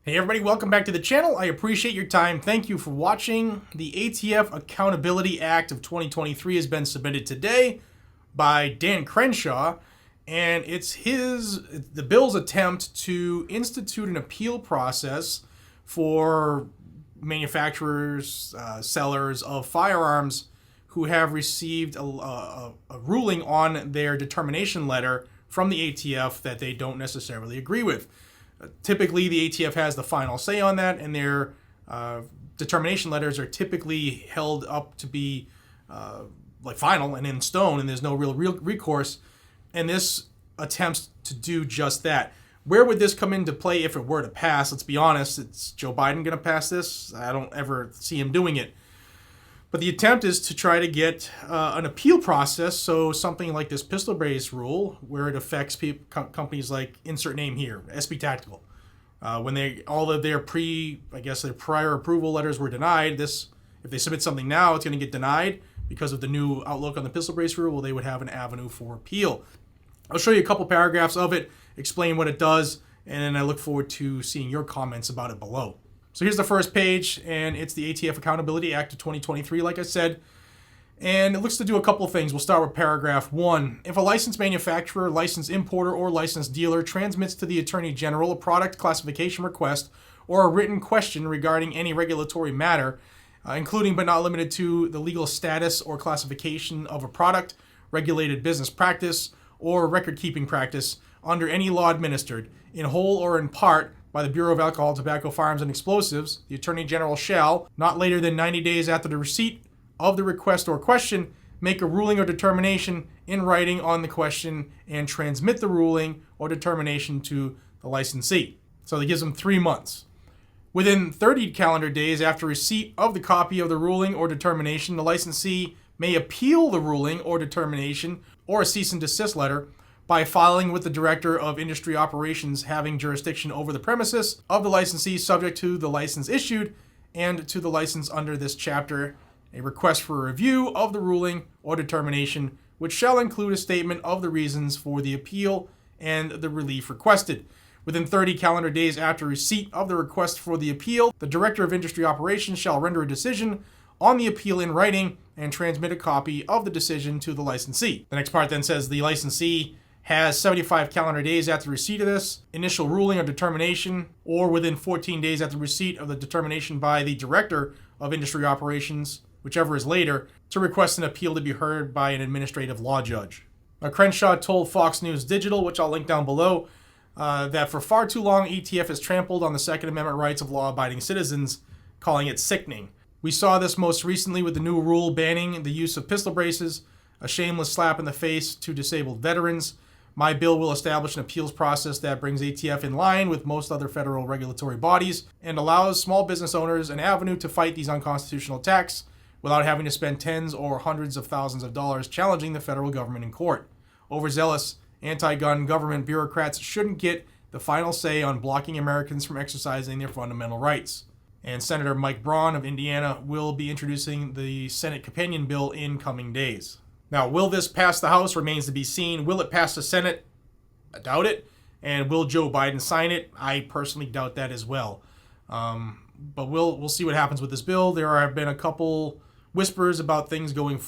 Hey everybody, welcome back to the channel. I appreciate your time. Thank you for watching. The ATF Accountability Act of 2023 has been submitted today by Dan Crenshaw, and it's the bill's attempt to institute an appeal process for manufacturers, sellers of firearms who have received a ruling on their determination letter from the ATF that they don't necessarily agree with. Typically, the ATF has the final say on that, and their determination letters are typically held up to be like final and in stone, and there's no real recourse. And this attempts to do just that. Where would this come into play if it were to pass? Let's be honest, it's Joe Biden going to pass this? I don't ever see him doing it. But the attempt is to try to get an appeal process, so something like this pistol brace rule, where it affects companies like insert name here, SB Tactical. When all of their their prior approval letters were denied, if they submit something now, it's going to get denied because of the new outlook on the pistol brace rule. Well, they would have an avenue for appeal. I'll show you a couple paragraphs of it, explain what it does, and then I look forward to seeing your comments about it below. So here's the first page, and it's the ATF Accountability Act of 2023, like I said. And it looks to do a couple of things. We'll start with paragraph 1. If a licensed manufacturer, licensed importer, or licensed dealer transmits to the Attorney General a product classification request or a written question regarding any regulatory matter, including but not limited to the legal status or classification of a product, regulated business practice, or record-keeping practice under any law administered, in whole or in part, by the Bureau of Alcohol, Tobacco, Firearms, and Explosives, the Attorney General shall, not later than 90 days after the receipt of the request or question, make a ruling or determination in writing on the question and transmit the ruling or determination to the licensee. So that gives them 3 months. Within 30 calendar days after receipt of the copy of the ruling or determination, the licensee may appeal the ruling or determination or a cease and desist letter by filing with the Director of Industry Operations having jurisdiction over the premises of the licensee subject to the license issued and to the license under this chapter, a request for a review of the ruling or determination, which shall include a statement of the reasons for the appeal and the relief requested. Within 30 calendar days after receipt of the request for the appeal, the Director of Industry Operations shall render a decision on the appeal in writing and transmit a copy of the decision to the licensee. The next part then says the licensee has 75 calendar days after receipt of this initial ruling or determination, or within 14 days after receipt of the determination by the Director of Industry Operations, whichever is later, to request an appeal to be heard by an administrative law judge. Now, Crenshaw told Fox News Digital, which I'll link down below, that for far too long, ATF has trampled on the Second Amendment rights of law-abiding citizens, calling it sickening. We saw this most recently with the new rule banning the use of pistol braces, a shameless slap in the face to disabled veterans. My bill will establish an appeals process that brings ATF in line with most other federal regulatory bodies and allows small business owners an avenue to fight these unconstitutional attacks without having to spend tens or hundreds of thousands of dollars challenging the federal government in court. Overzealous anti-gun government bureaucrats shouldn't get the final say on blocking Americans from exercising their fundamental rights. And Senator Mike Braun of Indiana will be introducing the Senate companion bill in coming days. Now, will this pass the House remains to be seen. Will it pass the Senate? I doubt it. And will Joe Biden sign it? I personally doubt that as well. But we'll see what happens with this bill. There have been a couple whispers about things going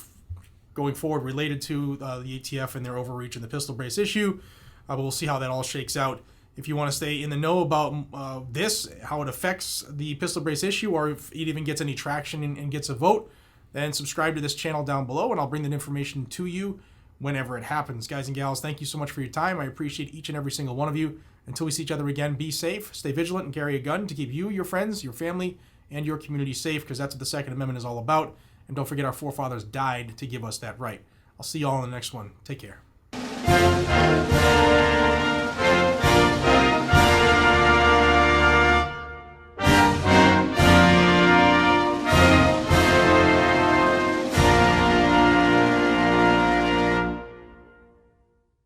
forward related to the ATF and their overreach in the pistol brace issue. But we'll see how that all shakes out. If you want to stay in the know about this, how it affects the pistol brace issue, or if it even gets any traction and gets a vote, then subscribe to this channel down below, and I'll bring that information to you whenever it happens. Guys and gals, thank you so much for your time. I appreciate each and every single one of you. Until we see each other again, be safe, stay vigilant, and carry a gun to keep you, your friends, your family, and your community safe, because that's what the Second Amendment is all about. And don't forget, our forefathers died to give us that right. I'll see you all in the next one. Take care.